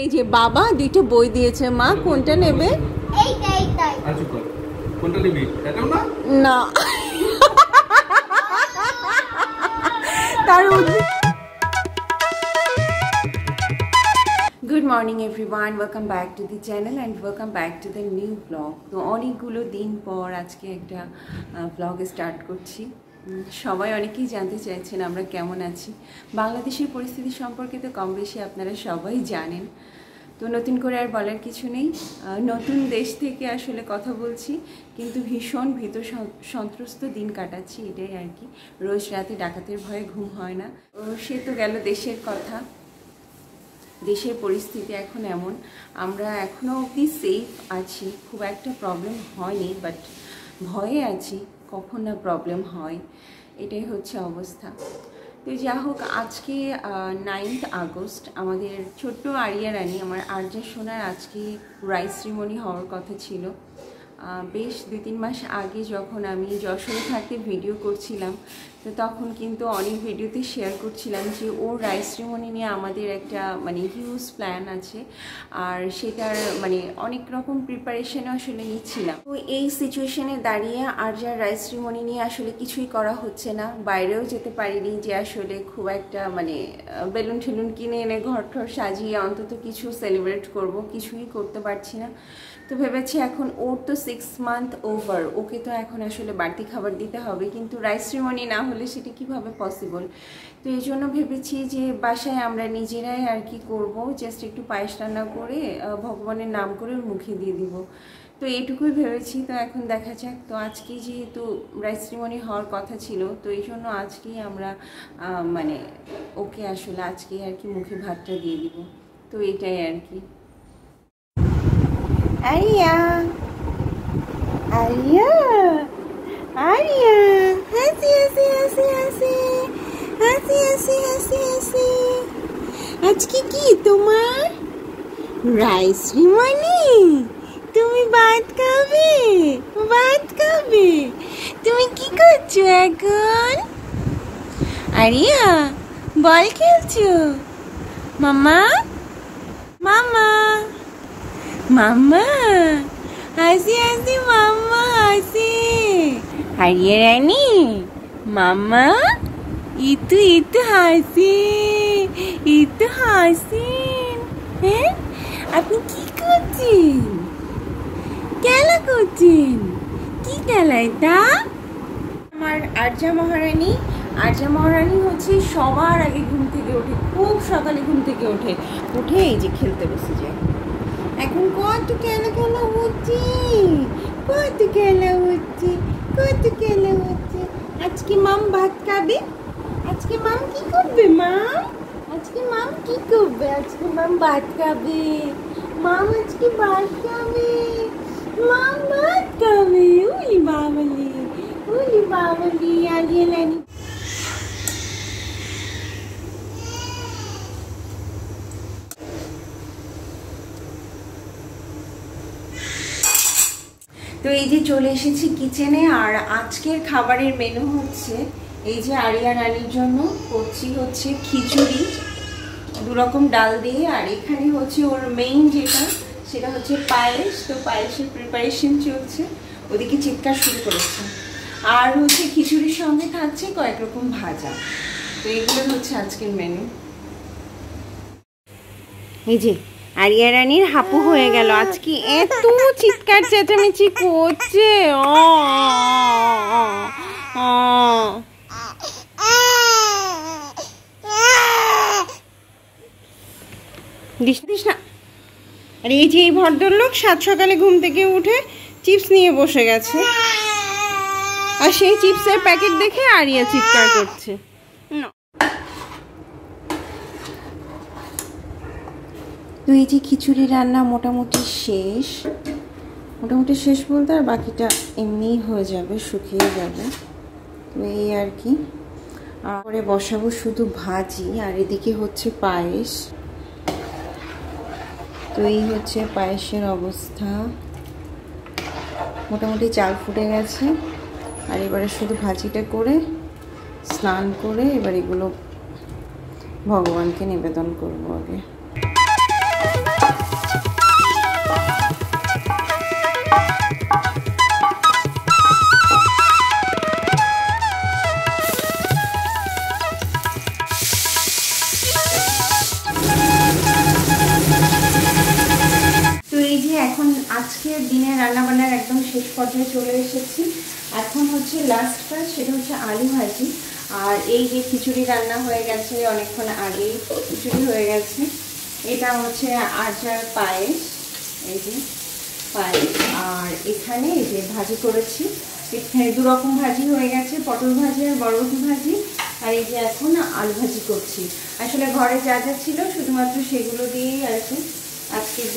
এই যে বাবা দুটো বই দিয়েছে, মা কোনটা নেবে? কোনটা নিবি? এটাও না? না তার good morning everyone, welcome back to the channel and welcome back to the new blog. তো অনেকগুলো দিন পর আজকে একটা ব্লগ স্টার্ট করছি। সবাই অনেকেই জানতে চাইছেন আমরা কেমন আছি। বাংলাদেশের পরিস্থিতি সম্পর্কে তো কম বেশি আপনারা সবাই জানেন, তো নতুন করে আর বলার কিছু নেই। নতুন দেশ থেকে আসলে কথা বলছি, কিন্তু ভীষণ ভীত সন্ত্রস্ত দিন কাটাচ্ছি, এটাই আর কি। রোজ রাতে ডাকাতের ভয়ে ঘুম হয় না। সে তো গেল দেশের কথা, দেশের পরিস্থিতি এখন এমন, আমরা এখনও অবধি সেফ আছি, খুব একটা প্রবলেম হয়নি, বাট ভয়ে আছি কখন না প্রবলেম হয়, এটাই হচ্ছে অবস্থা। তো যা হোক, আজকে 9th আগস্ট, আমাদের ছোট্ট আরিয়া রানী, আমার আরজা সোনার আজকে রাইস সেরিমনি হওয়ার কথা ছিল। বেশ 2-3 মাস আগে যখন আমি যশোরে থাকতে ভিডিও করছিলাম, তো তখন কিন্তু অনেক ভিডিওতে শেয়ার করছিলাম যে ওর রাইস সেরিমনি নিয়ে আমাদের একটা হিউজ প্ল্যান আছে, আর সেটার অনেক রকম প্রিপারেশনও আসলে নিচ্ছিলাম। তো এই সিচুয়েশনে দাঁড়িয়ে আরজার রাইস সেরিমনি নিয়ে আসলে কিছুই করা হচ্ছে না, বাইরেও যেতে পারিনি যে আসলে খুব একটা বেলুন ঠেলুন কিনে এনে ঘর ঠর সাজিয়ে অন্তত কিছু সেলিব্রেট করব, কিছুই করতে পারছি না। তো ভেবেছি এখন ওর তো 6 মান্থ ওভার, ওকে তো এখন আসলে বাড়তি খাবার দিতে হবে, কিন্তু রাইস সেরিমনি না হলে সেটা কিভাবে পসিবল। তো এই জন্য ভেবেছি যে বাসায় আমরা নিজেরাই আর কি করব, জাস্ট একটু পায়েস রান্না করে ভগবানের নাম করে ওর মুখে দিয়ে দিব, তো এইটুকুই ভেবেছি। তো এখন দেখা যাক। তো আজকেই যেহেতু রাইস সেরিমনি হওয়ার কথা ছিল, তো এই জন্য আজকেই আমরা ওকে আসলে আজকেই আর কি মুখে ভাতটা দিয়ে দিব, তো এটাই আর কি। আরিয়া আরিয়া আরিয়া হাসি হাসি হাসি হাসি হাসি হাসি হাসি হাসি। আজকে কি তোমার রাইস সেরিমনি? তুমি ভাত খাবে? ভাত খাবে? তুমি কি করছো এখন? আরিয়া বল খেলছো? মামা মামা মাম্মা হাসি হাসি, মাম্মা হাসি। আরিয়া রানী মাম্মা ইতু ইতু হাসি, ইতু হাসেন। হ্যাঁ, আপনি কি করছেন? খেলা করছেন? কি খেলা এটা? আমার আরজা মহারানী, আরজা মহারানী হচ্ছে সবার আগে ঘুম থেকে ওঠে, খুব সকালে ঘুম থেকে ওঠে, উঠে এই যে খেলতে বসে যায়। এখন কত খেলা খেলা হচ্ছে, কত খেলা হচ্ছে, কত খেলা হচ্ছে। আজকে মাম ভাত খাবে? আজকে মাম কি করবে? মাম আজকে মাম কি করবে? আজকে মাম ভাত খাবে, মাম আজকে ভাত খাবে, মাম ভাত খাবে। উলি বাবলি, উলি বাবলি। আরিয়া রানী তো এই যে চলে এসেছি কিচেনে, আর আজকের খাবারের মেনু হচ্ছে এই যে আরিয়া রানীর জন্য করছি হচ্ছে খিচুড়ি 2 রকম ডাল দিয়ে, আর এখানে হচ্ছে ওর মেইন যেটা সেটা হচ্ছে পায়েস। তো পায়েসের প্রিপারেশন চলছে, ওদিকে চিৎকার শুরু করেছে। আর হচ্ছে খিচুড়ির সঙ্গে থাকছে কয়েক রকম ভাজা। তো এগুলো হচ্ছে আজকের মেনু। এই যে আরিয়া রানীর হাপু হয়ে গেল, আজকে এত চিৎকার চেঁচামেচি করছে। দিস না। আর এই যে এই ভদ্রলোক 7 সকালে ঘুম থেকে উঠে চিপস নিয়ে বসে গেছে, আর সেই চিপসের প্যাকেট দেখে আরিয়া চিৎকার করছে। তো এই যে খিচুড়ি রান্না মোটামুটি শেষ, মোটামুটি শেষ বলতে আর বাকিটা এমনিই হয়ে যাবে, শুকিয়ে যাবে। তো এই আর কি। আর পরে বসাবো শুধু ভাজি, আর এদিকে হচ্ছে পায়েস। তো এই হচ্ছে পায়েসের অবস্থা, মোটামুটি চাল ফুটে গেছে। আর এবারে শুধু ভাজিটা করে স্নান করে এবার এগুলো ভগবানকে নিবেদন করবো আগে। শেষ পর্যায়ে চলে এসেছি। এখন হচ্ছে লাস্ট কাজ, সেটা হচ্ছে আলু ভাজি। আর এই যে খিচুড়ি রান্না হয়ে গেছে অনেকক্ষণ আগেই, খিচুড়ি হয়ে গেছে। এটা হচ্ছে আচার পায়েস, এই যে পায়েস। আর এখানে এই যে ভাজি করেছি, এখানে দু রকম ভাজি হয়ে গেছে, পটল ভাজি আর বরবটি ভাজি। আর এই যে এখন আলু ভাজি করছি। আসলে ঘরে যা যা ছিল শুধুমাত্র সেগুলো দিয়েই আর কি আজকের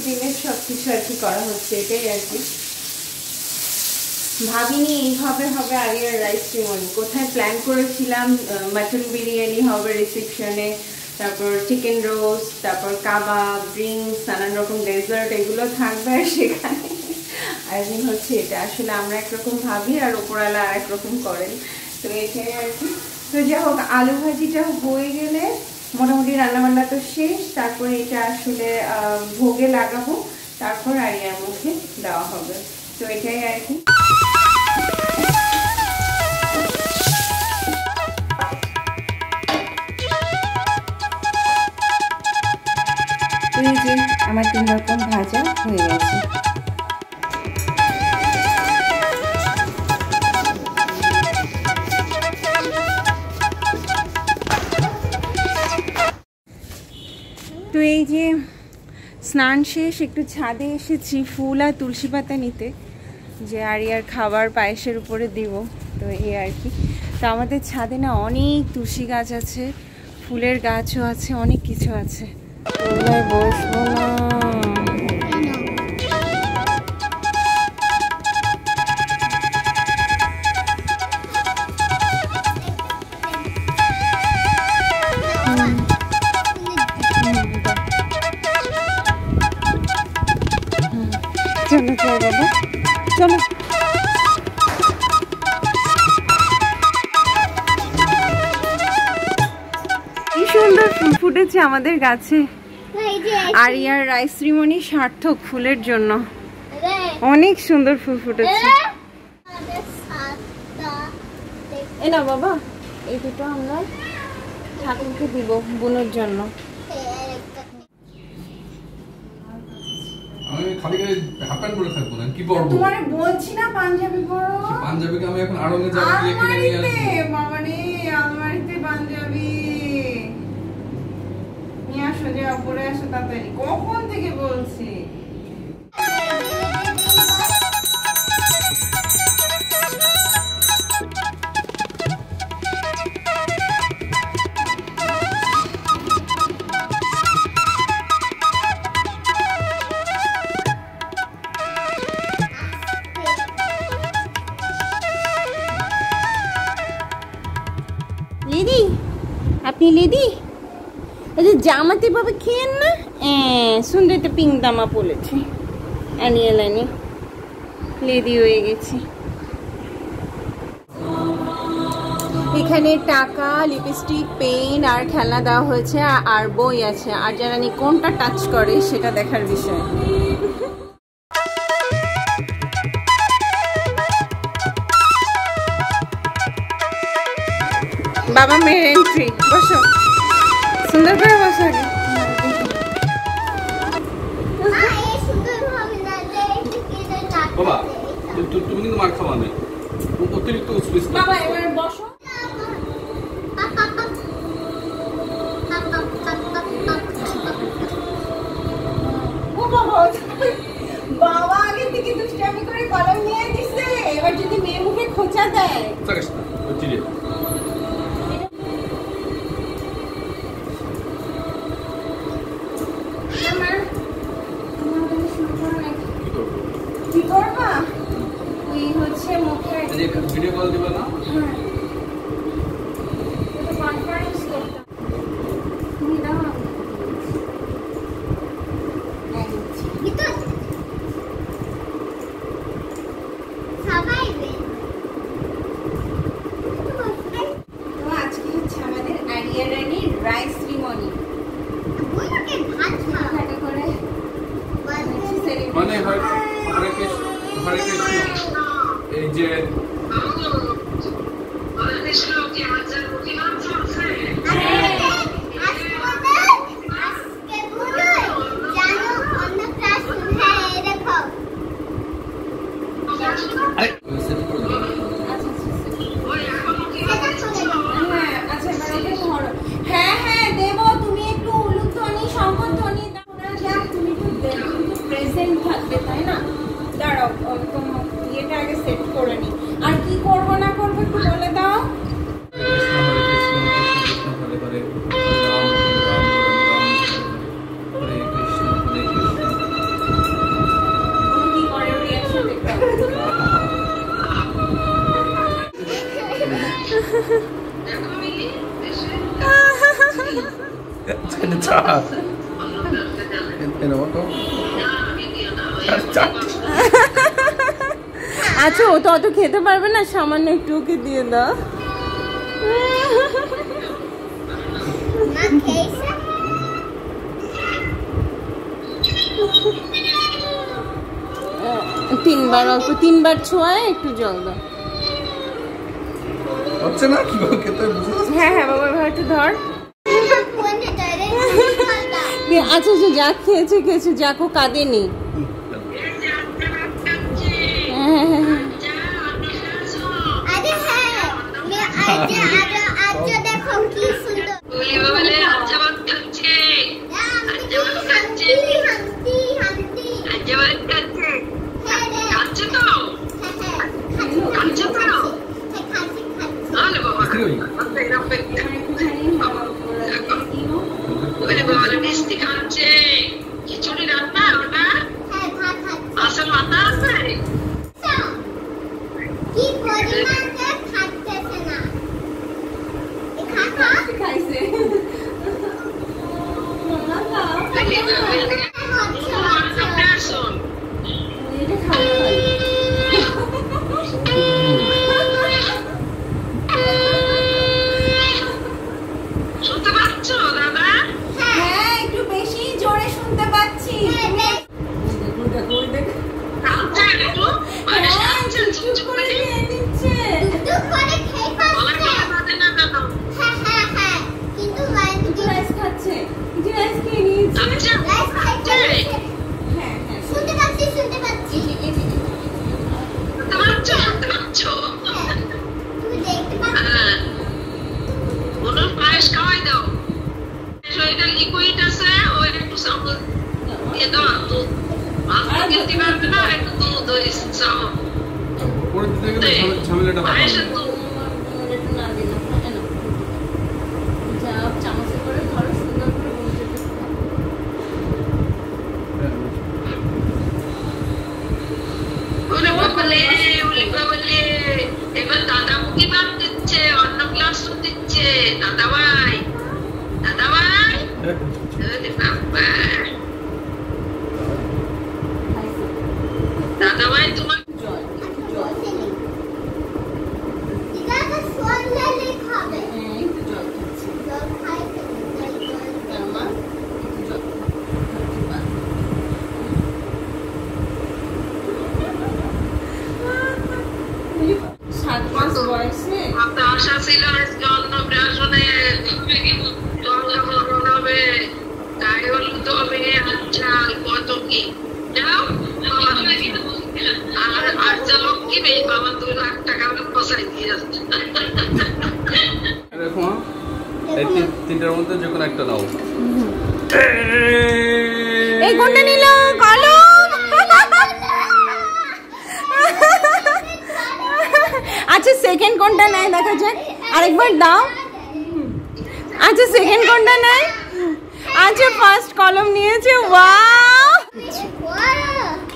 দিনের সব কিছু আর কি করা হচ্ছে, এটাই আর কি। ভাবিনি এইভাবে হবে আরিয়ার রাইস সেরিমনি। কোথায় প্ল্যান করেছিলাম মাটন বিরিয়ানি হবে রিসেপশনে, তারপর চিকেন রোস্ট, তারপর কাবাব, ড্রিঙ্কস, নানান রকম ডেজার্ট, এগুলো থাকবে। আর সেখানে আয়োজন হচ্ছে এটা। আসলে আমরা একরকম ভাবি আর ওপরওয়ালা আর একরকম করেন, তো এটাই আর কি। তো যাই হোক, আলু ভাজিটা হয়ে গেলে মোটামুটি রান্নাবান্না তো শেষ। তারপরে এটা আসলে ভোগে লাগাবো, তারপর আরিয়ার মুখে দেওয়া হবে। তো এটাই আর কি। এই যে আমার 3 রকম ভাজা হয়ে গেছে। তো এই যে স্নান শেষ, একটু ছাদে এসেছি ফুল আর তুলসী পাতা নিতে, যে আরিয়ার খাবার পায়েসের উপরে দিব। তো এই আর কি। তো আমাদের ছাদে না অনেক তুলসী গাছ আছে, ফুলের গাছও আছে, অনেক কিছু আছে। বসবো না, চলো চলো বাবা চলো। কি সুন্দর ফুল ফুটেছে আমাদের গাছে। আরিয়ার রাইস সেরিমনি সার্থক ফুলের জন্য, অনেক সুন্দর ফুল ফুটেছে। এ না বাবা, এই দুটো আমরা ঠাকুরকে দিব বোনের জন্য। আমি খালি গায়ে হাফ প্যান্ট পরে থাকবো না, কি পরবো? তোমারে বলছি না পাঞ্জাবি পরো। পাঞ্জাবিকে আমি এখন আড়ঙে যাব গিয়ে কিনে নিয়ে আসবো। বাবা রে, আলমারিতে পাঞ্জাবি নিয়ে আসো, যে পরে আসো তাড়াতাড়ি। কখন থেকে বলছি। লেডি, আপনি লেডি? এই যে জামাতে বাবা খেয়েন না, সুন্দর একটা পিঙ্ক জামা পরেছে, অ্যানিয়াল আনি লেডি হয়ে গেছি। এখানে টাকা, লিপস্টিক, পেন আর খেলনা দেওয়া হয়েছে, আর বই আছে। আর যারা কোনটা টাচ করে সেটা দেখার বিষয়। বাবা মেয়ের এন্ট্রি, বসো, সুন্দর করে বসো আগে। বাবা তুমি কিন্তু মার খাওয়া নেই, অতিরিক্ত স্পেস। বাবা এবার বসো। বাবা আগে থেকে দুষ্টামি করে কলম নিয়ে দিছে, এবার যদি মেয়ে মুখে খোঁচা দেয়। কি করবা? ওই হচ্ছে মুখে ভিডিও কল দিবা না? হ্যাঁ, এটা কনফারেন্স করতাম। তুমি দাও না, আজকে হচ্ছে আমাদের আরিয়া রানীর রাইস সেরিমনি। মানে হরে কৃষ্ণ, এই যে হ্যাঁ হ্যাঁ দেবো, তুমি একটু উলুধ্বনি শঙ্করধ্বনি তুমি একটু প্রেজেন্ট থাকবে, তাই না? দাঁড়াও ইয়েটা আগে সেট করে নি। আর কি করবো না করবো একটু বলে দাও। আচ্ছা, ও তো অত খেতে পারবে না, সামান্য একটু ওকে দিয়ে দাও। তিনবার অল্প, তিনবার ছোঁয়ায় একটু জল দাও। হচ্ছে না কি খেতে? হ্যাঁ হ্যাঁ বাবা, এবার একটু ধর। আচ্ছা আচ্ছা, যা খেয়েছে খেয়েছে, যাকো কাঁদেনি। খিচুড়ি রান্না ওটা আসল মাথা আছে কি পরিমাণ খাচ্ছে না খাইছে শুনতে পাচ্ছ দাদা? হ্যাঁ একটু বেশি জোরে শুনতে পাচ্ছি। পায়েস খাওয়াই দাও, লিকুইড আছে ওই একটু চামচ দিয়ে দাও, দুধ মাছ তো খেতে পারবে না, একটু দুধ ওই ঝামেলাটা চামচে করে ধরো, সুন্দর করে বলতে এবার দাদা মুখি ভাত দিচ্ছে, অন্য ক্লাস দিচ্ছে। দাদা ভাই দাদা ভাই দাদা ভাই তোমার আশা ছিল অন্নপ্রাশনে হবে, তাই হলুদ হবে, চাল কত কি যাও আর যা লক্ষ্মী নেই বাবা 2 লাখ টাকা পয়সায় দিয়ে যাচ্ছে। দেখো এই তিনটার মধ্যে যে কোনো একটা নাও। এই কোনটা নিল? কলম। আচ্ছা সেকেন্ড কোনটা নাই দেখা যাক, আরেকবার দাও। আচ্ছা সেকেন্ড কোনটা নাই? আচ্ছা ফার্স্ট কলম নিয়েছে। ওয়াও,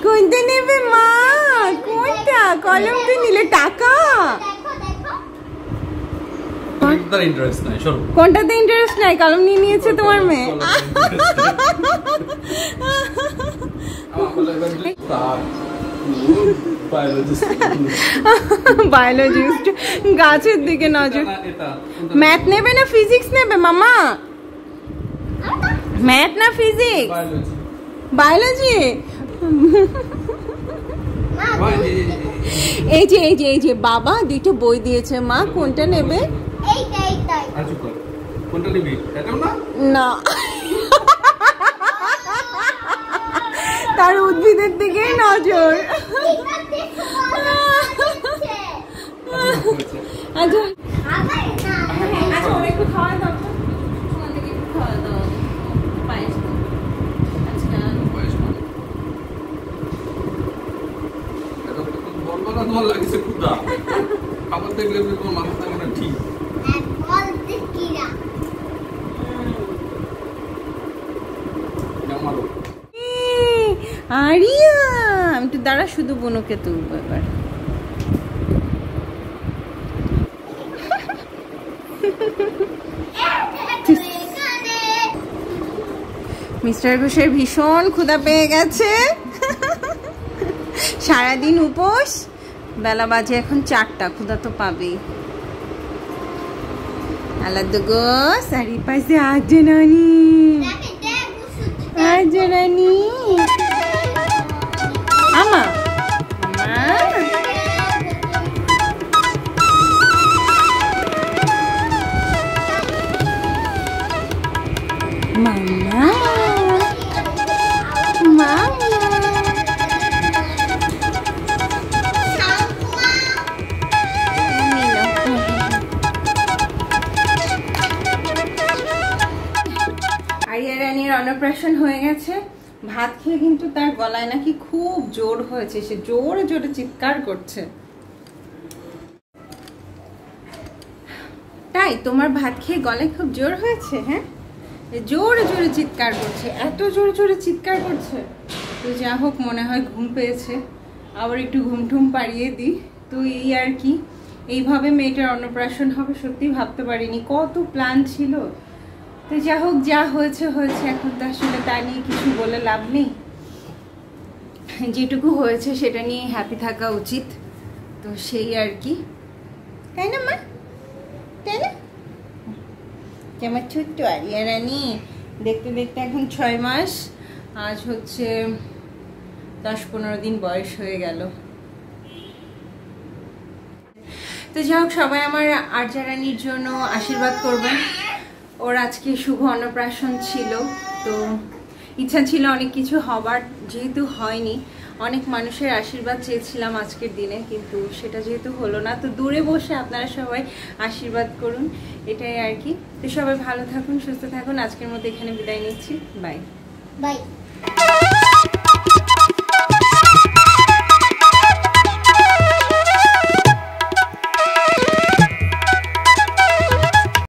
কোনটা নেবে মা? কোনটা কলমটা নিলে? টাকা কোনটাতে ইন্টারেস্ট নাই? সরো, কোনটাতে ইন্টারেস্ট নাই? কলম নিয়ে নিয়েছে তোমার মেয়ে। বায়োলজিস্ট, গাছের দিকে নজর। ম্যাথ নেবে না ফিজিক্স নেবে মামা? ম্যাথ না ফিজিক্স? বায়োলজি। এই যে এই যে এই যে বাবা দুটো বই দিয়েছে, মা কোনটা নেবে? কোনটা নিবি? এটাও না? না, তার উদ্ভিদের দিকে নজর। আচ্ছা আচ্ছা ওরা একটু খাওয়া দাও তো। ওদেরকে একটু খাওয়া দাও, পায়েস দাও। আচ্ছা বয়স মানে। এটা তো বলবো না তোমার লাগছে ক্ষুধা। খাবার দেখলে তোমার মাথাটা মনে হয় ঠিক। আমারও। আরিয়া আমি তো দাঁড়া শুধু বুনুকে তুলবো এবার। মিস্টার ঘোষের ভীষণ ক্ষুধা পেয়ে গেছে, সারাদিন উপোস, বেলা বাজে এখন 4টা, ক্ষুধা তো পাবেই। আলাদা গোস আর এই পাশে আজরানি, আজরানি আমা মামা আরিয়া রানীর অন্নপ্রাশন হয়ে গেছে। ভাত খেয়ে কিন্তু তার গলায় নাকি খুব জোর হয়েছে, সে জোরে জোরে চিৎকার করছে। তাই তোমার ভাত খেয়ে গলায় খুব জোর হয়েছে? হ্যাঁ, জোরে জোরে চিৎকার করছে, এত জোরে জোরে চিৎকার করছে। তো যা হোক, মনে হয় ঘুম পেয়েছে, আবার একটু ঘুম ঠুম পাড়িয়ে দিই। তো এই আর কি, এইভাবে মেয়েটার অন্নপ্রাশন হবে সত্যি ভাবতে পারিনি, কত প্ল্যান ছিল। তো যা হোক, যা হয়েছে হয়েছে, এখন তো আসলে তা নিয়ে কিছু বলে লাভ নেই। যেটুকু হয়েছে সেটা নিয়ে হ্যাপি থাকা উচিত। তো সেই আর কি, তাই না মা? তাই না? আমার ছোট্ট আরিয়া রানী দেখতে দেখতে এখন 6 মাস, আজ হচ্ছে 10-15 দিন বয়স হয়ে গেল। তো যাই হোক, সবাই আমার আরজা রানীর জন্য আশীর্বাদ করবেন। ওর আজকে শুভ অন্নপ্রাশন ছিল, তো ইচ্ছা ছিল অনেক কিছু হবার, যেহেতু হয়নি, অনেক মানুষের আশীর্বাদ চেয়েছিলাম আজকের দিনে, কিন্তু সেটা যেহেতু হলো না, তো দূরে বসে আপনারা সবাই আশীর্বাদ করুন, এটাই আর কি। তো সবাই ভালো থাকুন, সুস্থ থাকুন। আজকের মতো এখানে বিদায় নিচ্ছি, বাই বাই।